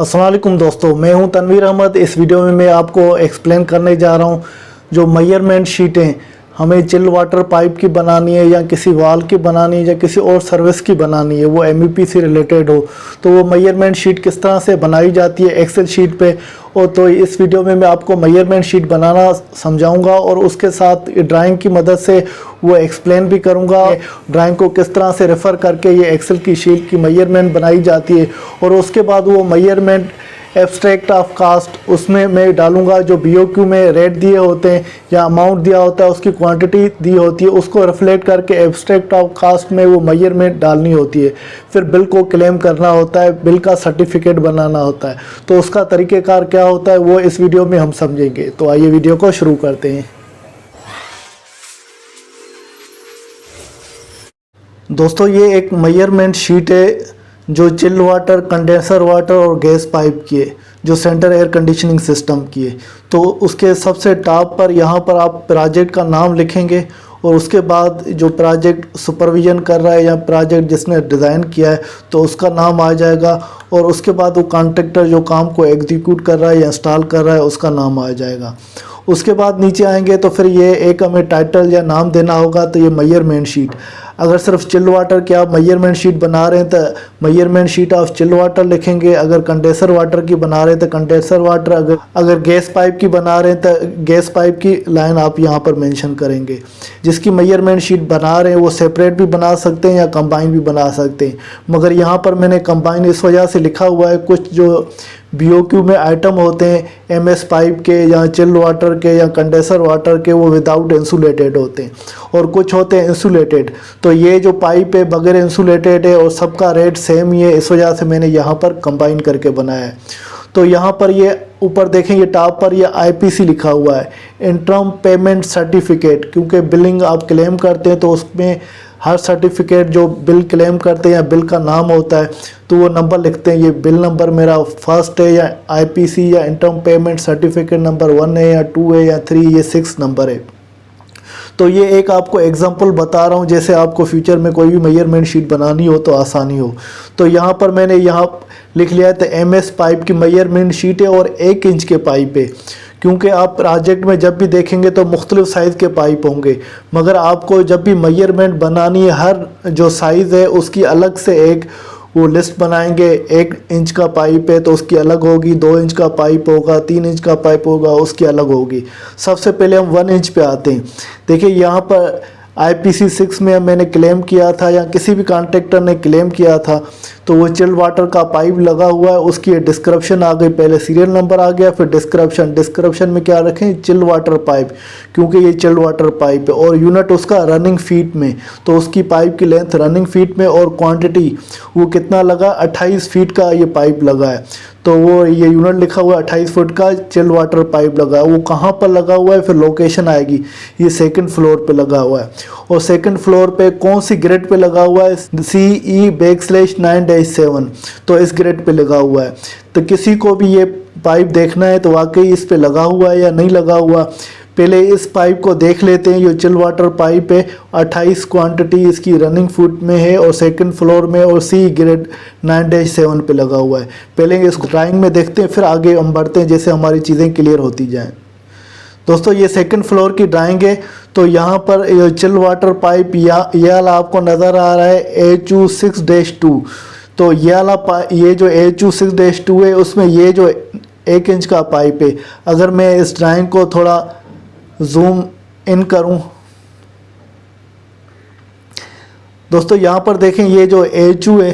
अस्सलाम वालेकुम दोस्तों, मैं हूं तनवीर अहमद। इस वीडियो में मैं आपको एक्सप्लेन करने जा रहा हूं जो मेजरमेंट शीटें हमें चिल वाटर पाइप की बनानी है या किसी वाल की बनानी है या किसी और सर्विस की बनानी है, वो एमईपी से रिलेटेड हो, तो वो मेजरमेंट शीट किस तरह से बनाई जाती है एक्सेल शीट पे। और तो इस वीडियो में मैं आपको मेजरमेंट शीट बनाना समझाऊंगा और उसके साथ ड्राइंग की मदद से वो एक्सप्लेन भी करूंगा ड्राइंग को किस तरह से रेफ़र करके ये एक्सेल की शीट की मेजरमेंट बनाई जाती है। और उसके बाद वो मेजरमेंट एब्स्ट्रैक्ट ऑफ कास्ट उसमें मैं डालूंगा, जो बीओक्यू में रेट दिए होते हैं या अमाउंट दिया होता है, उसकी क्वांटिटी दी होती है, उसको रिफ्लेक्ट करके एब्स्ट्रैक्ट ऑफ कास्ट में वो मेजरमेंट डालनी होती है। फिर बिल को क्लेम करना होता है, बिल का सर्टिफिकेट बनाना होता है। तो उसका तरीक़ेकार क्या होता है वो इस वीडियो में हम समझेंगे। तो आइए वीडियो को शुरू करते हैं। दोस्तों, ये एक मेजरमेंट शीट है जो चिल वाटर, कंडेंसर वाटर और गैस पाइप की है, जो सेंटर एयर कंडीशनिंग सिस्टम की है। तो उसके सबसे टॉप पर यहाँ पर आप प्रोजेक्ट का नाम लिखेंगे और उसके बाद जो प्रोजेक्ट सुपरविजन कर रहा है या प्रोजेक्ट जिसने डिज़ाइन किया है तो उसका नाम आ जाएगा। और उसके बाद वो कॉन्ट्रैक्टर जो काम को एग्जीक्यूट कर रहा है या इंस्टॉल कर रहा है उसका नाम आ जाएगा। उसके बाद नीचे आएंगे तो फिर ये एक हमें टाइटल या नाम देना होगा। तो ये मेजरमेंट शीट, अगर सिर्फ चिल वाटर की आप मेजरमेंट शीट बना रहे हैं तो measurement sheet of chill water लिखेंगे। अगर कंडेंसर वाटर की बना रहे हैं तो कंडेंसर वाटर, अगर गैस पाइप की बना रहे हैं तो गैस पाइप की लाइन आप यहाँ पर मेंशन करेंगे। जिसकी मेजरमेंट शीट बना रहे हैं वो सेपरेट भी बना सकते हैं या कंबाइन भी बना सकते हैं, मगर यहाँ पर मैंने कंबाइन इस वजह से लिखा हुआ है, कुछ जो बीओक्यू में आइटम होते हैं एमएस पाइप के या चिल वाटर के या कंडेंसर वाटर के, वो विदाउट इंसुलेटेड होते हैं और कुछ होते हैं इंसुलेटेड। तो ये जो पाइप है बगैर इंसुलेटेड है और सबका रेट सेम ही है, इस वजह से मैंने यहाँ पर कंबाइन करके बनाया है। तो यहाँ पर ये ऊपर देखेंगे टॉप पर ये आईपीसी लिखा हुआ है, इंटरम पेमेंट सर्टिफिकेट, क्योंकि बिलिंग आप क्लेम करते हैं तो उसमें हर सर्टिफिकेट जो बिल क्लेम करते हैं या बिल का नाम होता है तो वो नंबर लिखते हैं। ये बिल नंबर मेरा फर्स्ट है या आईपीसी या इंटरम पेमेंट सर्टिफिकेट नंबर 1 है या 2 है या 3, ये 6 नंबर है। तो ये एक आपको एग्जांपल बता रहा हूँ, जैसे आपको फ्यूचर में कोई भी मेजरमेंट शीट बनानी हो तो आसानी हो। तो यहाँ पर मैंने यहाँ लिख लिया है तो एमएस पाइप की मेजरमेंट शीट है और 1 इंच के पाइप है, क्योंकि आप प्रोजेक्ट में जब भी देखेंगे तो मुख्तलिफ साइज़ के पाइप होंगे, मगर आपको जब भी मेजरमेंट बनानी है हर जो साइज़ है उसकी अलग से एक वो लिस्ट बनाएंगे। 1 इंच का पाइप है तो उसकी अलग होगी, 2 इंच का पाइप होगा, 3 इंच का पाइप होगा, उसकी अलग होगी। सबसे पहले हम 1 इंच पे आते हैं। देखिए यहाँ पर आईपीसी 6 में मैंने क्लेम किया था या किसी भी कॉन्ट्रैक्टर ने क्लेम किया था तो वो चिल्ड वाटर का पाइप लगा हुआ है, उसकी डिस्क्रिप्शन आ गई, पहले सीरियल नंबर आ गया फिर डिस्क्रिप्शन में क्या रखें, चिल्ड वाटर पाइप, क्योंकि ये चिल्ड वाटर पाइप है। और यूनिट उसका रनिंग फीट में, तो उसकी पाइप की लेंथ रनिंग फीट में और क्वांटिटी वो कितना लगा, 28 फीट का ये पाइप लगा है। तो वो ये यूनिट लिखा हुआ है 28 फुट का चिल्ड वाटर पाइप लगा है। वो कहाँ पर लगा हुआ है फिर लोकेशन आएगी, ये 2nd फ्लोर पे लगा हुआ है। और 2nd फ्लोर पे कौन सी ग्रेड पे लगा हुआ है, CE/9-7, तो इस ग्रेड पे लगा हुआ है। तो किसी को भी ये पाइप देखना है तो वाकई इस पे लगा हुआ है या नहीं लगा हुआ, पहले इस पाइप को देख लेते हैं। ये चिल वाटर पाइप है, 28 क्वांटिटी इसकी रनिंग फुट में है और 2nd फ्लोर में और CE ग्रेड 9-7 पे लगा हुआ है। पहले इसको ड्राइंग में देखते हैं फिर आगे हम बढ़ते हैं जैसे हमारी चीज़ें क्लियर होती जाएं। दोस्तों, ये 2nd फ्लोर की ड्राइंग है। तो यहाँ पर चिल वाटर पाइप ये वाला आपको नज़र आ रहा है HU6-2। तो ये जो HU6-2 है उसमें ये जो 1 इंच का पाइप है। अगर मैं इस ड्राइंग को थोड़ा जूम इन करूं दोस्तों, यहाँ पर देखें ये जो HU है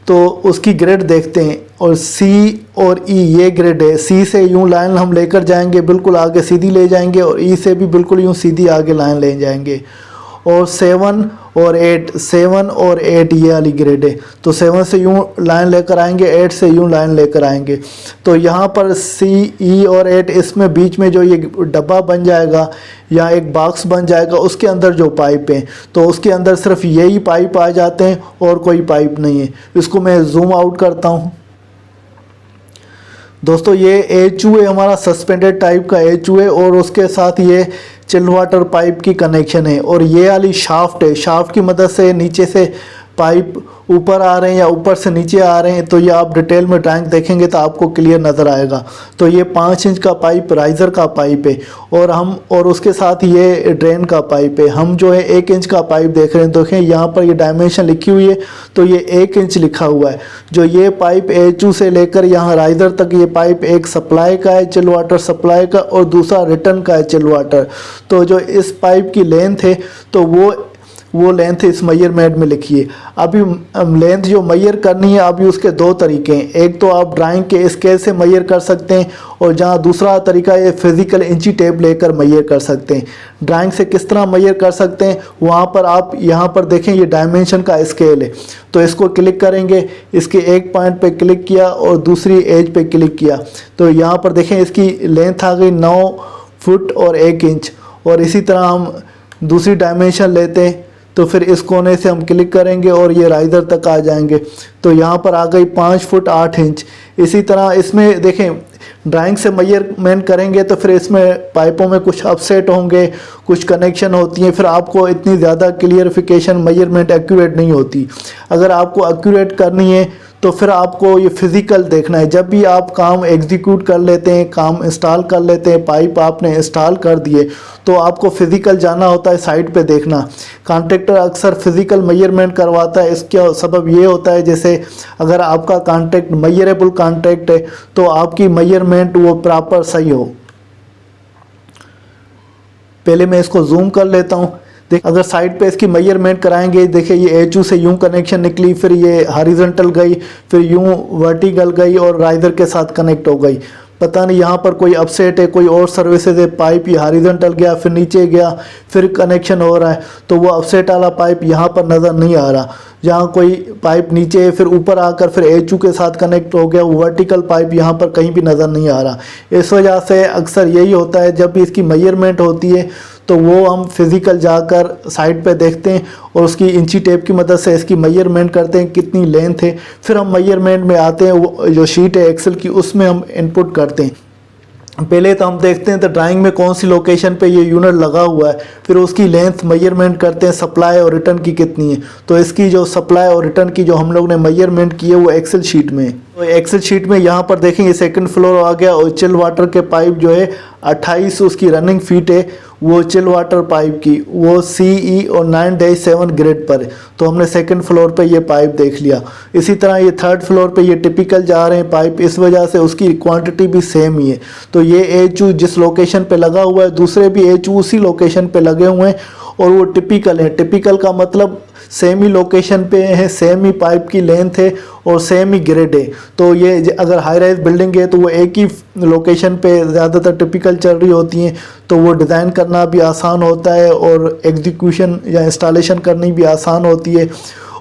तो उसकी ग्रेड देखते हैं और C और E ये ग्रेड है। C से यूं लाइन हम लेकर जाएंगे, बिल्कुल आगे सीधी ले जाएंगे और E से भी बिल्कुल यूं सीधी आगे लाइन ले जाएंगे। और 7 और 8 ये वाली ग्रेड है। तो 7 से यूं लाइन लेकर आएंगे, 8 से यूं लाइन लेकर आएंगे। तो यहाँ पर C, E और 8 इसमें बीच में जो ये डब्बा बन जाएगा या एक बॉक्स बन जाएगा, उसके अंदर जो पाइप है तो उसके अंदर सिर्फ यही पाइप आ जाते हैं और कोई पाइप नहीं है। इसको मैं जूम आउट करता हूँ। दोस्तों, ये HU है, हमारा सस्पेंडेड टाइप का HU है और उसके साथ ये चिल्ड वाटर पाइप की कनेक्शन है। और ये वाली शाफ्ट है, शाफ्ट की मदद से नीचे से पाइप ऊपर आ रहे हैं या ऊपर से नीचे आ रहे हैं, तो ये आप डिटेल में टैंक देखेंगे तो आपको क्लियर नज़र आएगा। तो ये 5 इंच का पाइप राइज़र का पाइप है और उसके साथ ये ड्रेन का पाइप है। हम जो है 1 इंच का पाइप देख रहे हैं। देखें यहाँ पर ये डायमेंशन लिखी हुई है, तो ये 1 इंच लिखा हुआ है। जो ये पाइप एचयू से लेकर यहाँ राइज़र तक, ये पाइप एक सप्लाई का है, चिल वाटर सप्लाई का, और दूसरा रिटर्न का है, चिल वाटर। तो जो इस पाइप की लेंथ है तो वो लेंथ इस मेजरमेंट में लिखिए। अभी लेंथ जो मेजर करनी है, अभी उसके 2 तरीके हैं। एक तो आप ड्राइंग के स्केल से मेजर कर सकते हैं, और जहाँ दूसरा तरीका ये फिजिकल इंची टेप लेकर मेजर कर सकते हैं। ड्राइंग से किस तरह मेजर कर सकते हैं, वहाँ पर आप यहाँ पर देखें, ये डायमेंशन का स्केल है। तो इसको क्लिक करेंगे, इसके एक पॉइंट पे क्लिक किया और दूसरी एज पे क्लिक किया, तो यहाँ पर देखें इसकी लेंथ आ गई 9 फुट और 1 इंच। और इसी तरह हम दूसरी डायमेंशन लेते हैं, तो फिर इस कोने से हम क्लिक करेंगे और ये राइज़र तक आ जाएंगे, तो यहाँ पर आ गई 5 फुट 8 इंच। इसी तरह इसमें देखें, ड्राइंग से मेजरमेंट करेंगे तो फिर इसमें पाइपों में कुछ अपसेट होंगे, कुछ कनेक्शन होती हैं, फिर आपको इतनी ज़्यादा क्लियरिफिकेशन मेजरमेंट एक्यूरेट नहीं होती। अगर आपको एक्यूरेट करनी है तो फिर आपको ये फिज़िकल देखना है। जब भी आप काम एग्जीक्यूट कर लेते हैं, काम इंस्टॉल कर लेते हैं, पाइप आपने इंस्टॉल कर दिए, तो आपको फ़िज़िकल जाना होता है, साइट पे देखना। कॉन्ट्रैक्टर अक्सर फ़िज़िकल मेजरमेंट करवाता है। इसका सबब ये होता है, जैसे अगर आपका कॉन्ट्रैक्ट मेजरेबल कॉन्ट्रैक्ट है तो आपकी मेजरमेंट वो प्रॉपर सही हो। पहले मैं इसको जूम कर लेता हूँ। देख, अगर साइड पे इसकी मेजरमेंट कराएंगे, देखिए ये एचयू से यूं कनेक्शन निकली, फिर ये हॉरिजॉन्टल गई, फिर यूं वर्टिकल गई और राइज़र के साथ कनेक्ट हो गई। पता नहीं यहाँ पर कोई अपसेट है, कोई और सर्विसेज है, पाइप ये हॉरिजॉन्टल गया, फिर नीचे गया, फिर कनेक्शन हो रहा है, तो वो अपसेट वाला पाइप यहाँ पर नज़र नहीं आ रहा। जहाँ कोई पाइप नीचे है, फिर ऊपर आकर फिर एचयू के साथ कनेक्ट हो गया, वो वर्टिकल पाइप यहाँ पर कहीं भी नज़र नहीं आ रहा। इस वजह से अक्सर यही होता है, जब भी इसकी मेजरमेंट होती है तो वो हम फिज़िकल जाकर साइड पे देखते हैं और उसकी इंची टेप की मदद से इसकी मेजरमेंट करते हैं कितनी लेंथ है। फिर हम मेजरमेंट में आते हैं, वो जो शीट है एक्सेल की, उसमें हम इनपुट करते हैं। पहले तो हम देखते हैं तो ड्राइंग में कौन सी लोकेशन पे ये यूनिट लगा हुआ है, फिर उसकी लेंथ मेजरमेंट करते हैं, सप्लाई और रिटर्न की कितनी है। तो इसकी जो सप्लाई और रिटर्न की जो हम लोग ने मेजरमेंट की है वो एक्सेल शीट में है। तो एक्सेल शीट में यहाँ पर देखेंगे सेकंड फ्लोर आ गया, और चिल वाटर के पाइप जो है 28 उसकी रनिंग फीट है, वो चिल वाटर पाइप की, वो CE और 9-7 ग्रेड पर है। तो हमने सेकंड फ्लोर पे ये पाइप देख लिया। इसी तरह ये थर्ड फ्लोर पे ये टिपिकल जा रहे हैं पाइप, इस वजह से उसकी क्वांटिटी भी सेम ही है। तो ये एचयू जिस लोकेशन पे लगा हुआ है, दूसरे भी एचयू उसी लोकेशन पे लगे हुए हैं और वो टिपिकल है। टिपिकल का मतलब सेम ही लोकेशन पे है, सेम ही पाइप की लेंथ है और सेम ही ग्रेड है। तो ये अगर हाई राइज बिल्डिंग है तो वो एक ही लोकेशन पे ज़्यादातर टिपिकल चल रही होती हैं, तो वो डिज़ाइन करना भी आसान होता है और एग्जीक्यूशन या इंस्टॉलेशन करनी भी आसान होती है।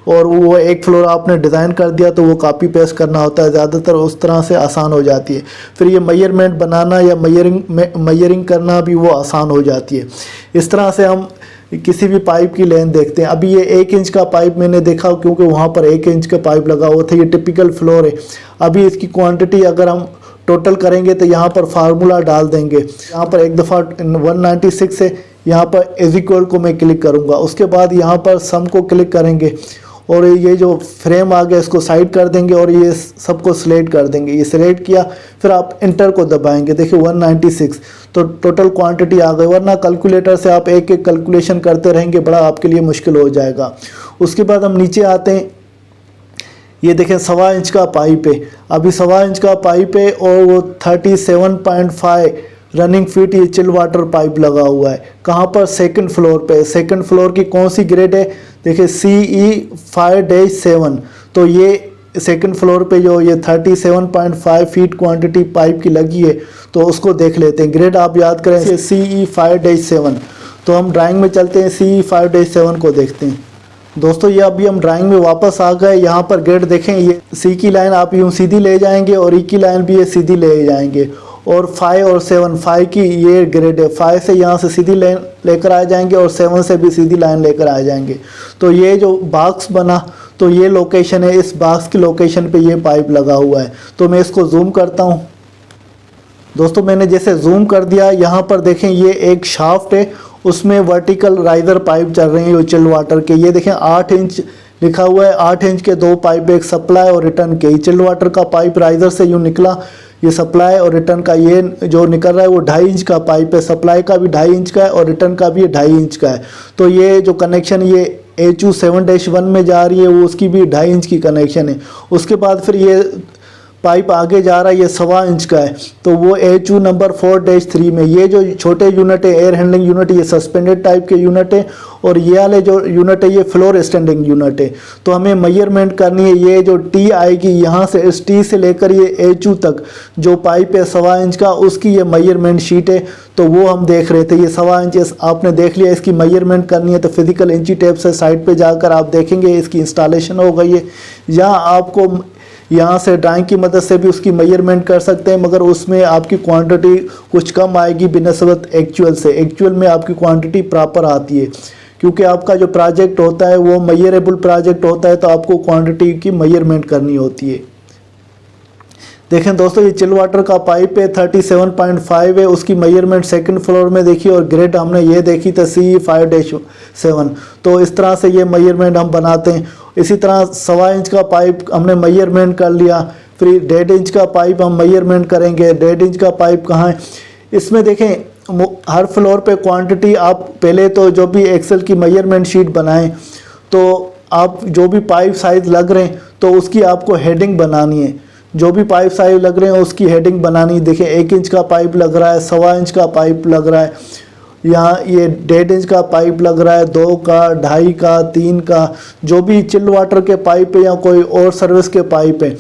और वो एक फ्लोर आपने डिज़ाइन कर दिया तो वो कॉपी पेस्ट करना होता है, ज़्यादातर उस तरह से आसान हो जाती है। फिर ये मेजरमेंट बनाना या मेजरिंग करना भी वो आसान हो जाती है। इस तरह से हम किसी भी पाइप की लेंथ देखते हैं। अभी ये 1 इंच का पाइप मैंने देखा क्योंकि वहाँ पर 1 इंच का पाइप लगा हुआ था, ये टिपिकल फ्लोर है। अभी इसकी क्वांटिटी अगर हम टोटल करेंगे तो यहाँ पर फार्मूला डाल देंगे। यहाँ पर एक दफ़ा 196 है, यहाँ पर इज इक्वल को मैं क्लिक करूँगा, उसके बाद यहाँ पर सम को क्लिक करेंगे और ये जो फ्रेम आ गया इसको साइड कर देंगे और ये सबको सिलेक्ट कर देंगे। ये सिलेक्ट किया, फिर आप इंटर को दबाएंगे, देखिए 196 तो टोटल क्वांटिटी आ गई। वरना कैलकुलेटर से आप एक एक कैलकुलेशन करते रहेंगे, बड़ा आपके लिए मुश्किल हो जाएगा। उसके बाद हम नीचे आते हैं, ये देखें 1.25 इंच का पाइप है। अभी 1.25 इंच का पाइप है और वो 37.5 रनिंग फीट ये चिल वाटर पाइप लगा हुआ है। कहाँ पर? सेकंड फ्लोर पे। सेकंड फ्लोर की कौन सी ग्रेड है? देखिए CE 5-7। तो ये सेकंड फ्लोर पे जो ये 37.5 फीट क्वांटिटी पाइप की लगी है, तो उसको देख लेते हैं। ग्रेड आप याद करें CE 5-7। तो हम ड्राइंग में चलते हैं, CE 5-7 को देखते हैं। दोस्तों ये अभी हम ड्राइंग में वापस आ गए। यहाँ पर ग्रेड देखें, ये C की लाइन आप यूँ सीधी ले जाएंगे और E की लाइन भी ये सीधी ले जाएंगे। और 5 और 7, 5 की ये ग्रेड है, 5 से यहाँ से सीधी लाइन लेकर आ जाएंगे और 7 से भी सीधी लाइन लेकर आ जाएंगे। तो ये जो बॉक्स बना, तो ये लोकेशन है, इस बॉक्स की लोकेशन पे ये पाइप लगा हुआ है। तो मैं इसको जूम करता हूँ। दोस्तों मैंने जैसे जूम कर दिया, यहाँ पर देखें ये एक शाफ्ट है, उसमें वर्टिकल राइजर पाइप चल रहे हैं, ये चिल वाटर के। ये देखें 8 इंच लिखा हुआ है 8 इंच के 2 पाइप, एक सप्लाई और रिटर्न के। चिल्ड वाटर का पाइप राइजर से यूँ निकला, ये सप्लाई और रिटर्न का ये जो निकल रहा है वो 2.5 इंच का पाइप है। सप्लाई का भी 2.5 इंच का है और रिटर्न का भी 2.5 इंच का है। तो ये जो कनेक्शन ये HU 7-1 में जा रही है वो उसकी भी 2.5 इंच की कनेक्शन है। उसके बाद फिर ये पाइप आगे जा रहा है, ये 1.25 इंच का है, तो वो HU नंबर 4-3 में। ये जो छोटे यूनिट है एयर हैंडलिंग यूनिट, ये सस्पेंडेड टाइप के यूनिट है, और ये वाले जो यूनिट है ये फ्लोर स्टैंडिंग यूनिट है। तो हमें मेजरमेंट करनी है, ये जो T आएगी यहाँ से, इस T से लेकर ये HU तक जो पाइप है 1.25 इंच का, उसकी ये मेजरमेंट शीट है। तो वो हम देख रहे थे, ये 1.25 इंच आपने देख लिया, इसकी मेजरमेंट करनी है तो फिजिकल इंची टेप से साइड पे जाकर आप देखेंगे इसकी इंस्टॉलेशन हो गई है। यहाँ आपको यहाँ से ड्राइंग की मदद से भी उसकी मेजरमेंट कर सकते हैं, मगर उसमें आपकी क्वांटिटी कुछ कम आएगी बिनस्बत एक्चुअल से। एक्चुअल में आपकी क्वांटिटी प्रॉपर आती है, क्योंकि आपका जो प्रोजेक्ट होता है वो मेजरेबल प्रोजेक्ट होता है, तो आपको क्वांटिटी की मेजरमेंट करनी होती है। देखें दोस्तों, ये चिल वाटर का पाइप है 37.5 है, उसकी मेजरमेंट सेकंड फ्लोर में देखी और ग्रेड हमने ये देखी थी CE5-7। तो इस तरह से ये मेजरमेंट हम बनाते हैं। इसी तरह 1.25 इंच का पाइप हमने मेजरमेंट कर लिया, फिर 1.5 इंच का पाइप हम मेजरमेंट करेंगे। 1.5 इंच का पाइप कहाँ है, इसमें देखें हर फ्लोर पे क्वांटिटी आप पहले तो जो भी एक्सेल की मेजरमेंट शीट बनाएं, तो आप जो भी पाइप साइज लग रहे हैं तो उसकी आपको हेडिंग बनानी है। जो भी पाइप साइज लग रहे हैं उसकी हेडिंग बनानी। देखिए 1 इंच का पाइप लग रहा है, 1.25 इंच का पाइप लग रहा है, यहाँ ये 1.5 इंच का पाइप लग रहा है, 2 का, 2.5 का, 3 का, जो भी चिल्ड वाटर के पाइप है या कोई और सर्विस के पाइप है,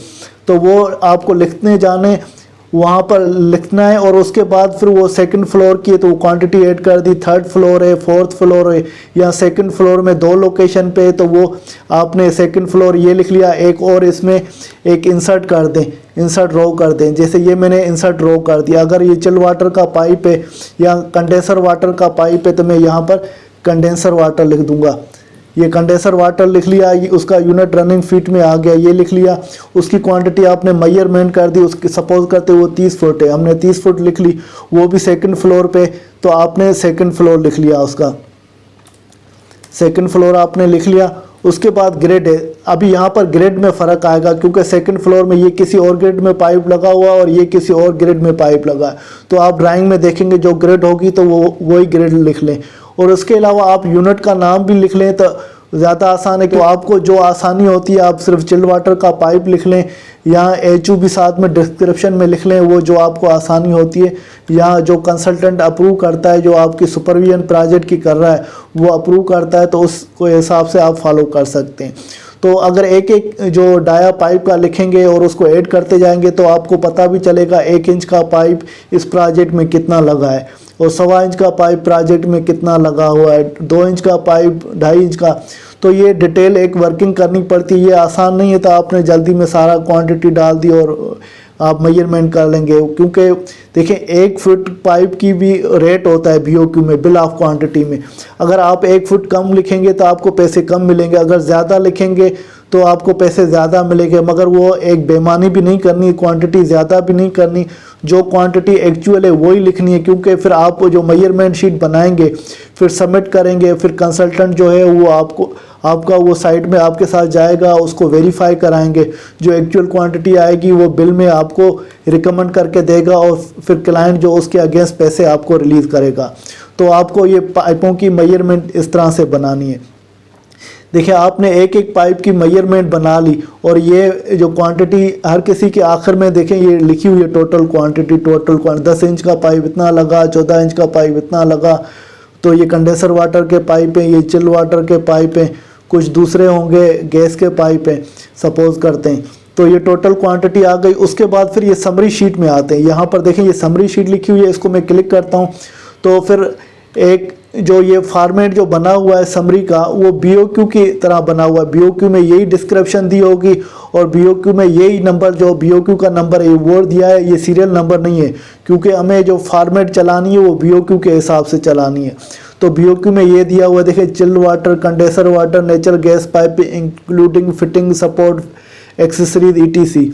तो वो आपको लिखने जाने, वहाँ पर लिखना है। और उसके बाद फिर वो सेकंड फ्लोर की है तो वो क्वांटिटी ऐड कर दी, 3rd फ्लोर है, 4th फ्लोर है, या सेकंड फ्लोर में 2 लोकेशन पे है तो वो आपने सेकंड फ्लोर ये लिख लिया। एक और इसमें एक इंसर्ट कर दें, इंसर्ट रो कर दें, जैसे ये मैंने इंसर्ट रो कर दिया। अगर ये चिल वाटर का पाइप है या कंडेंसर वाटर का पाइप है तो मैं यहाँ पर कंडेंसर वाटर लिख दूँगा। ये कंडेंसर वाटर लिख लिया, ये उसका यूनिट रनिंग फीट में आ गया, ये लिख लिया। उसकी क्वांटिटी आपने मेजरमेंट कर दी, उसकी सपोज करते वो 30 फुट है, हमने 30 फुट लिख ली, वो भी सेकंड फ्लोर पे, तो आपने सेकंड फ्लोर लिख लिया, उसका सेकंड फ्लोर आपने लिख लिया। उसके बाद ग्रेड है, अभी यहाँ पर ग्रेड में फ़र्क आएगा, क्योंकि सेकंड फ्लोर में ये किसी और ग्रेड में पाइप लगा हुआ और ये किसी और ग्रेड में पाइप लगा है, तो आप ड्राइंग में देखेंगे जो ग्रेड होगी तो वो वही ग्रेड लिख लें। और उसके अलावा आप यूनिट का नाम भी लिख लें तो ज़्यादा आसान है। तो आपको जो आसानी होती है आप सिर्फ चिल्ड वाटर का पाइप लिख लें, यहाँ HU भी साथ में डिस्क्रिप्शन में लिख लें, वो जो आपको आसानी होती है। यहाँ जो कंसल्टेंट अप्रूव करता है, जो आपकी सुपरविजन प्रोजेक्ट की कर रहा है वो अप्रूव करता है, तो उसको हिसाब से आप फॉलो कर सकते हैं। तो अगर एक एक जो डाया पाइप का लिखेंगे और उसको ऐड करते जाएंगे तो आपको पता भी चलेगा 1 इंच का पाइप इस प्रोजेक्ट में कितना लगा है, और 1.25 इंच का पाइप प्रोजेक्ट में कितना लगा हुआ है, 2 इंच का पाइप, 2.5 इंच का। तो ये डिटेल एक वर्किंग करनी पड़ती है, ये आसान नहीं है। तो आपने जल्दी में सारा क्वांटिटी डाल दी और आप मेजरमेंट कर लेंगे, क्योंकि देखिए 1 फुट पाइप की भी रेट होता है BOQ में, बिल ऑफ क्वांटिटी में। अगर आप 1 फुट कम लिखेंगे तो आपको पैसे कम मिलेंगे, अगर ज़्यादा लिखेंगे तो आपको पैसे ज़्यादा मिलेंगे। मगर वो एक बेईमानी भी नहीं करनी, क्वांटिटी ज़्यादा भी नहीं करनी, जो क्वांटिटी एक्चुअल है वही लिखनी है। क्योंकि फिर आप जो मेजरमेंट शीट बनाएंगे फिर सबमिट करेंगे, फिर कंसल्टेंट जो है वो आपका वो साइट में आपके साथ जाएगा, उसको वेरीफाई कराएंगे, जो एक्चुअल क्वांटिटी आएगी वो बिल में आपको रिकमेंड करके देगा, और फिर क्लाइंट जो उसके अगेंस्ट पैसे आपको रिलीज़ करेगा। तो आपको ये पाइपों की मेजरमेंट इस तरह से बनानी है। देखिए आपने एक एक पाइप की मेजरमेंट बना ली, और ये जो क्वांटिटी हर किसी के आखिर में देखें ये लिखी हुई है टोटल क्वांटिटी। 10 इंच का पाइप इतना लगा, 14 इंच का पाइप इतना लगा। तो ये कंडेंसर वाटर के पाइप हैं, ये चिल वाटर के पाइप हैं, कुछ दूसरे होंगे गैस के पाइप हैं सपोज करते हैं। तो ये टोटल क्वांटिटी आ गई। उसके बाद फिर ये समरी शीट में आते हैं। यहाँ पर देखें ये समरी शीट लिखी हुई है, इसको मैं क्लिक करता हूँ तो फिर एक जो ये फॉर्मेट जो बना हुआ है समरी का वो BOQ की तरह बना हुआ है। BOQ में यही डिस्क्रिप्शन दी होगी, और BOQ में यही नंबर जो BOQ का नंबर है वो दिया है, ये सीरियल नंबर नहीं है, क्योंकि हमें जो फॉर्मेट चलानी है वो BOQ के हिसाब से चलानी है। तो BOQ में ये दिया हुआ है, देखिए chilled water, condenser water, natural gas pipe including fitting, support, accessories, ETC।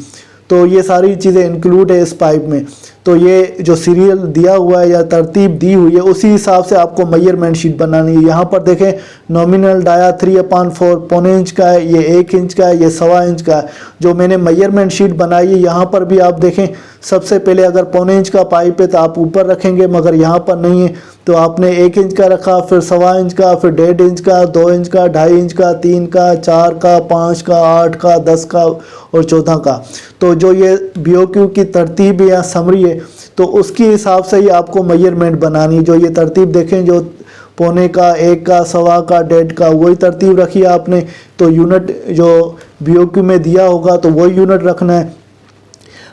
तो ये सारी चीज़ें इंक्लूड है इस पाइप में। तो ये जो सीरियल दिया हुआ है या तरतीब दी हुई है उसी हिसाब से आपको मेजरमेंट शीट बनानी है। यहाँ पर देखें नॉमिनल डाया 3/4 पौने इंच का है, ये 1 इंच का है, ये 1.25 इंच का है। जो मैंने मेजरमेंट शीट बनाई है यहाँ पर भी आप देखें, सबसे पहले अगर पौने इंच का पाइप है तो आप ऊपर रखेंगे, मगर यहाँ पर नहीं है तो आपने 1 इंच का रखा, फिर 1.25 इंच का, फिर 1.5 इंच का, 2 इंच का, 2.5 इंच का, 3 का, 4 का, 5 का, 8 का, 10 का और 14 का। तो जो ये BOQ की तरतीब या समरी है तो उसके हिसाब से ही आपको मेजरमेंट बनानी है। जो ये तरतीब देखें, जो पौने का, 1 का, 1.25 का, 1.5 का, वही तरतीब रखी है आपने। तो यूनिट जो BOQ में दिया होगा तो वही यूनिट रखना है।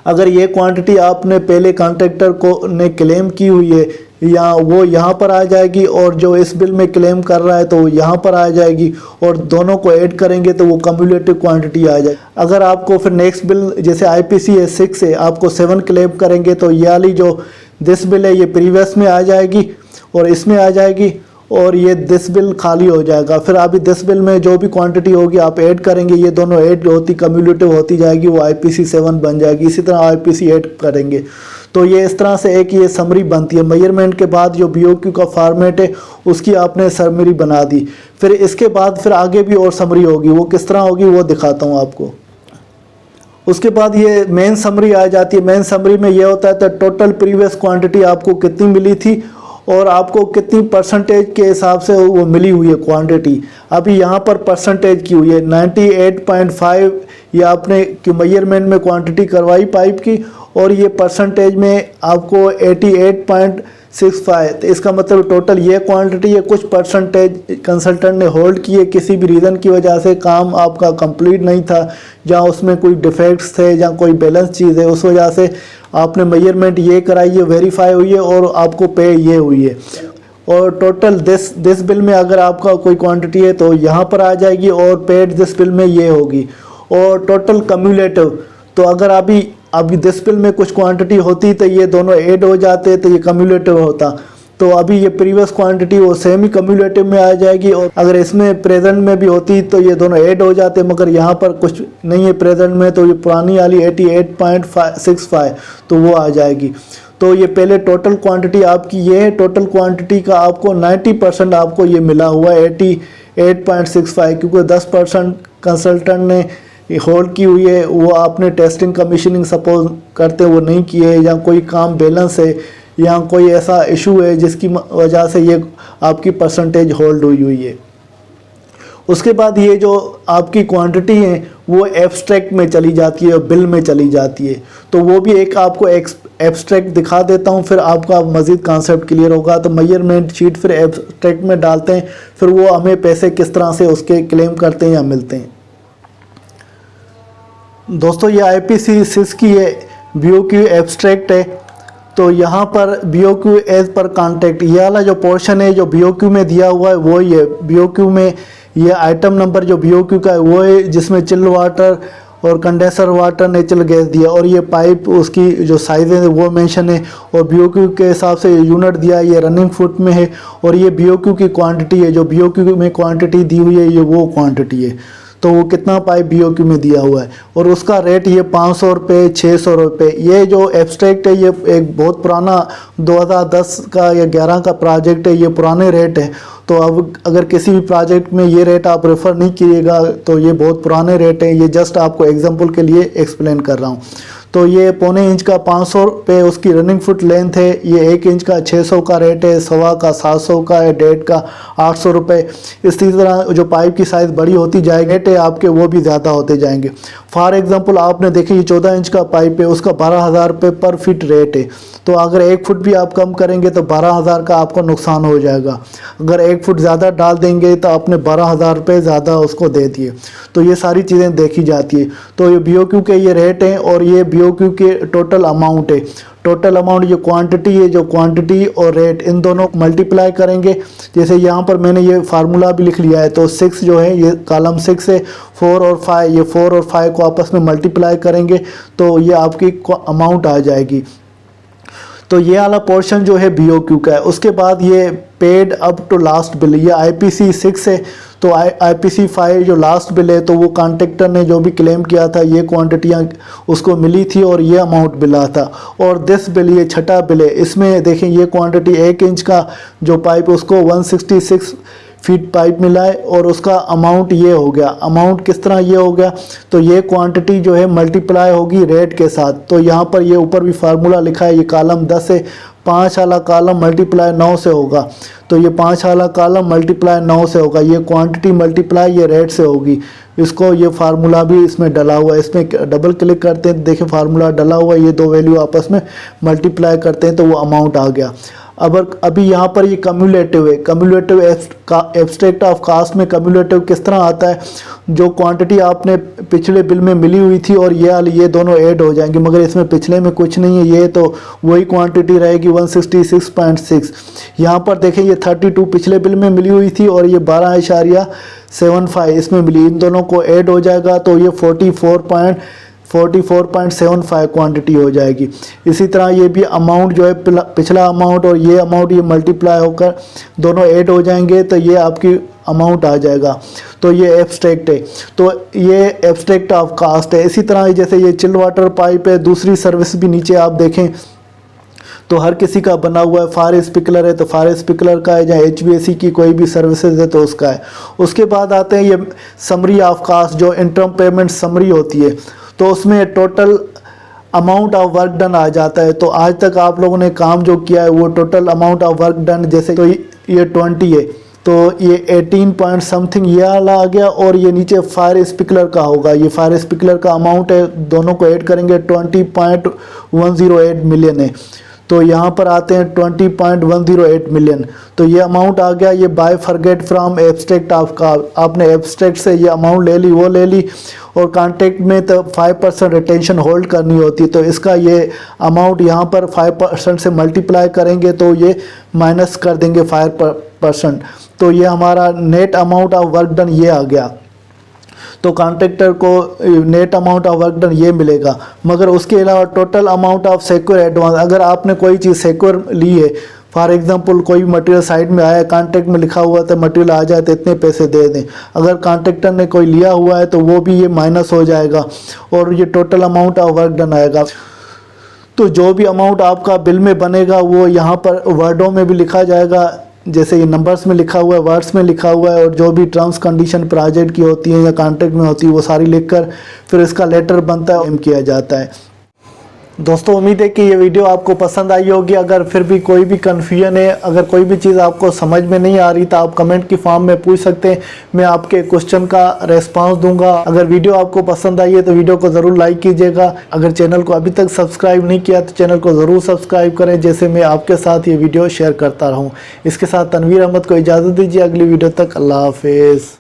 अगर ये क्वांटिटी आपने पहले कॉन्ट्रैक्टर को ने क्लेम की हुई है या वो यहाँ पर आ जाएगी, और जो इस बिल में क्लेम कर रहा है तो वो यहाँ पर आ जाएगी, और दोनों को ऐड करेंगे तो वो कम्युलेटिव क्वांटिटी आ जाएगी। अगर आपको फिर नेक्स्ट बिल जैसे IPC है 6 है, आपको 7 क्लेम करेंगे तो ये वाली जो दिस बिल है ये प्रीवियस में आ जाएगी और इसमें आ जाएगी, और ये दिस बिल खाली हो जाएगा। फिर अभी दिस बिल में जो भी क्वांटिटी होगी आप ऐड करेंगे, ये दोनों ऐड होती कम्युलेटिव होती जाएगी, वो IPC 7 बन जाएगी। इसी तरह IPC ऐड करेंगे तो ये इस तरह से एक ये समरी बनती है। मेजरमेंट के बाद जो BOQ का फॉर्मेट है उसकी आपने समरी बना दी। फिर इसके बाद फिर आगे भी और समरी होगी, वो किस तरह होगी वो दिखाता हूँ आपको। उसके बाद ये मेन समरी आ जाती है। मेन समरी में ये होता है तो टोटल प्रीवियस क्वांटिटी आपको कितनी मिली थी और आपको कितनी परसेंटेज के हिसाब से वो मिली हुई है क्वांटिटी। अभी यहाँ पर परसेंटेज की हुई है 98.5, ये आपने कि मेजरमेंट में क्वांटिटी करवाई पाइप की, और ये परसेंटेज में आपको 88.65। तो इसका मतलब टोटल ये क्वांटिटी है, कुछ परसेंटेज कंसल्टेंट ने होल्ड किए किसी भी रीज़न की वजह से, काम आपका कंप्लीट नहीं था, जहाँ उसमें कोई डिफेक्ट्स थे, जहाँ कोई बैलेंस चीज़ है, उस वजह से आपने मेजरमेंट ये कराई है, वेरीफाई हुई है और आपको पे ये हुई है। और टोटल दिस बिल में अगर आपका कोई क्वांटिटी है तो यहाँ पर आ जाएगी, और पेड दिस बिल में ये होगी। और टोटल कम्युलेटिव, तो अगर अभी दिस बिल में कुछ क्वांटिटी होती तो ये दोनों ऐड हो जाते तो ये कम्युलेटिव होता। तो अभी ये प्रीवियस क्वांटिटी वो सेम ही कम्युलेटिव में आ जाएगी, और अगर इसमें प्रेजेंट में भी होती तो ये दोनों ऐड हो जाते, मगर यहाँ पर कुछ नहीं है प्रेजेंट में, तो ये पुरानी वाली 88.65 तो वो आ जाएगी। तो ये पहले टोटल क्वांटिटी आपकी ये है, टोटल क्वांटिटी का आपको 90% आपको ये मिला हुआ है 88.65, क्योंकि 10% कंसल्टेंट ने होल्ड की हुई है, वो आपने टेस्टिंग कमीशनिंग सपोज करते वो नहीं किए, या कोई काम बैलेंस है या कोई ऐसा इशू है जिसकी वजह से ये आपकी परसेंटेज होल्ड हुई है। उसके बाद ये जो आपकी क्वांटिटी है वो एब्स्ट्रैक्ट में चली जाती है और बिल में चली जाती है। तो वो भी एक आपको एब्स्ट्रैक्ट दिखा देता हूँ, फिर आपका मज़ीद कॉन्सेप्ट क्लियर होगा। तो मेजरमेंट शीट फिर एब्स्ट्रैक्ट में डालते हैं, फिर वो हमें पैसे किस तरह से उसके क्लेम करते हैं या मिलते हैं। दोस्तों ये IPC 6 की ये BOQ एब्स्ट्रैक्ट है। तो यहाँ पर BOQ एज पर कॉन्ट्रैक्ट ये वाला जो पोर्शन है जो BOQ में दिया हुआ है वो ही है। BOQ में ये आइटम नंबर जो BOQ का है वो है, जिसमें चिल वाटर और कंडेंसर वाटर नेचुरल गैस दिया, और ये पाइप उसकी जो साइज़ है वो मेंशन है, और BOQ के हिसाब से यूनिट दिया, ये रनिंग फुट में है, और ये BOQ की क्वांटिटी है, जो BOQ में क्वांटिटी दी हुई है ये वो क्वांटिटी है। तो वो कितना पाइप BOQ में दिया हुआ है, और उसका रेट ये 500 रुपये, 600 रुपये। ये जो एब्स्ट्रैक्ट है ये एक बहुत पुराना 2010 का या 11 का प्रोजेक्ट है, ये पुराने रेट है। तो अब अगर किसी भी प्रोजेक्ट में ये रेट आप रेफ़र नहीं कीजिएगा, तो ये बहुत पुराने रेट हैं। ये जस्ट आपको एग्जांपल के लिए एक्सप्लेन कर रहा हूँ। तो ये पौने इंच का 500 रुपये उसकी रनिंग फुट लेंथ है, ये 1 इंच का 600 का रेट है, 1.25 का 700 का है, 1.5 का 800 रुपये। इसी तरह जो पाइप की साइज़ बड़ी होती जाएगी रेट है आपके वो भी ज़्यादा होते जाएंगे। फॉर एग्जांपल आपने देखे ये 14 इंच का पाइप है, उसका 12,000 रुपये पर फीट रेट है। तो अगर 1 फुट भी आप कम करेंगे तो 12,000 का आपको नुकसान हो जाएगा। अगर 1 फुट ज़्यादा डाल देंगे तो आपने 12,000 रुपये ज़्यादा उसको दे दिए। तो ये सारी चीज़ें देखी जाती है। तो ये BOQ के ये रेट हैं, और ये BOQ के टोटल अमाउंट है। टोटल अमाउंट जो क्वांटिटी है, जो क्वांटिटी और रेट इन दोनों को मल्टीप्लाई करेंगे। जैसे यहाँ पर मैंने ये फार्मूला भी लिख लिया है। तो 6 जो है ये कॉलम 6 है, 4 और 5, ये 4 और 5 को आपस में मल्टीप्लाई करेंगे तो ये आपकी अमाउंट आ जाएगी। तो ये वाला पोर्शन जो है BOQ का है। उसके बाद ये paid up to last bill, ये IPC 6 है। तो IPC 5 जो लास्ट बिल है, तो वो कॉन्ट्रैक्टर ने जो भी क्लेम किया था ये क्वांटिटियाँ उसको मिली थी और ये अमाउंट मिला था। और दिस बिल, ये छठा बिल है, इसमें देखें ये क्वांटिटी 1 इंच का जो पाइप उसको 166 फीट पाइप मिला है और उसका अमाउंट ये हो गया। अमाउंट किस तरह ये हो गया, तो ये क्वांटिटी जो है मल्टीप्लाई होगी रेट के साथ। तो यहाँ पर ये ऊपर भी फार्मूला लिखा है, ये कॉलम 10 है, 5 वाला कॉलम मल्टीप्लाई 9 से होगा। तो ये 5 वाला कॉलम मल्टीप्लाई 9 से होगा, ये क्वांटिटी मल्टीप्लाई ये रेट से होगी। इसको ये फार्मूला भी इसमें डला हुआ है, इसमें डबल क्लिक करते हैं, देखिए फार्मूला डला हुआ है, ये दो वैल्यू आपस में मल्टीप्लाई करते हैं तो वो अमाउंट आ गया। अब अभी यहाँ पर ये कम्युलेटिव है। कम्युलेटिव एब्स्ट्रैक्ट ऑफ कास्ट में कम्युलेटिव किस तरह आता है, जो क्वांटिटी आपने पिछले बिल में मिली हुई थी और ये दोनों ऐड हो जाएंगे, मगर इसमें पिछले में कुछ नहीं है, ये तो वही क्वांटिटी रहेगी 166.6। यहाँ पर देखें ये 32 पिछले बिल में मिली हुई थी और ये 12.75 इसमें मिली, इन दोनों को ऐड हो जाएगा तो ये 44.75 क्वांटिटी हो जाएगी। इसी तरह ये भी अमाउंट जो है पिछला अमाउंट और ये अमाउंट ये मल्टीप्लाई होकर दोनों ऐड हो जाएंगे तो ये आपकी अमाउंट आ जाएगा। तो ये एब्स्ट्रैक्ट है, तो ये एब्स्ट्रैक्ट ऑफ कास्ट है। इसी तरह जैसे ये चिल वाटर पाइप है, दूसरी सर्विस भी नीचे आप देखें तो हर किसी का बना हुआ है। फायर स्पिंकलर है तो फायर स्पिंकलर का है, या HVAC की कोई भी सर्विसेज है तो उसका है। उसके बाद आते हैं ये समरी ऑफ कास्ट, जो इंटरम पेमेंट समरी होती है, तो उसमें total amount of work done आ जाता है। तो आज तक आप लोगों ने काम जो किया है वो total amount of work done, जैसे तो ये 20 है तो ये 18 पॉइंट समथिंग ये वाला आ गया, और ये नीचे फायर स्पिंकलर का होगा, ये फायर स्पिंकलर का अमाउंट है, दोनों को ऐड करेंगे 20.108 मिलियन है। तो यहाँ पर आते हैं 20.108 मिलियन, तो ये अमाउंट आ गया। ये by forget from abstract of cost, आपने एब्स्ट्रैक्ट से ये अमाउंट ले ली, वो ले ली, और कॉन्ट्रैक्ट में तो 5% रिटेंशन होल्ड करनी होती है, तो इसका ये अमाउंट यहाँ पर 5% से मल्टीप्लाई करेंगे तो ये माइनस कर देंगे 5%, तो ये हमारा net amount of work done ये आ गया। तो कॉन्ट्रैक्टर को net amount of work done ये मिलेगा। मगर उसके अलावा total amount of secure advance, अगर आपने कोई चीज़ सिक्योर ली है, फॉर एग्जांपल कोई मटेरियल साइड में आया, कॉन्ट्रैक्ट में लिखा हुआ था मटेरियल आ जाए तो इतने पैसे दे दें, अगर कॉन्ट्रैक्टर ने कोई लिया हुआ है तो वो भी ये माइनस हो जाएगा और ये total amount of work done आएगा। तो जो भी अमाउंट आपका बिल में बनेगा वो यहाँ पर वर्डों में भी लिखा जाएगा, जैसे ये नंबर्स में लिखा हुआ है, वर्ड्स में लिखा हुआ है, और जो भी टर्म्स कंडीशन प्रोजेक्ट की होती हैं या कॉन्ट्रैक्ट में होती है वो सारी लिखकर फिर इसका लेटर बनता है, एम किया जाता है। दोस्तों उम्मीद है कि ये वीडियो आपको पसंद आई होगी। अगर फिर भी कोई भी कन्फ्यूजन है, अगर कोई भी चीज़ आपको समझ में नहीं आ रही तो आप कमेंट की फॉर्म में पूछ सकते हैं, मैं आपके क्वेश्चन का रेस्पॉन्स दूंगा। अगर वीडियो आपको पसंद आई है तो वीडियो को ज़रूर लाइक कीजिएगा। अगर चैनल को अभी तक सब्सक्राइब नहीं किया तो चैनल को ज़रूर सब्सक्राइब करें, जैसे मैं आपके साथ ये वीडियो शेयर करता रहूँ। इसके साथ तनवीर अहमद को इजाज़त दीजिए, अगली वीडियो तक अल्लाह हाफिज़।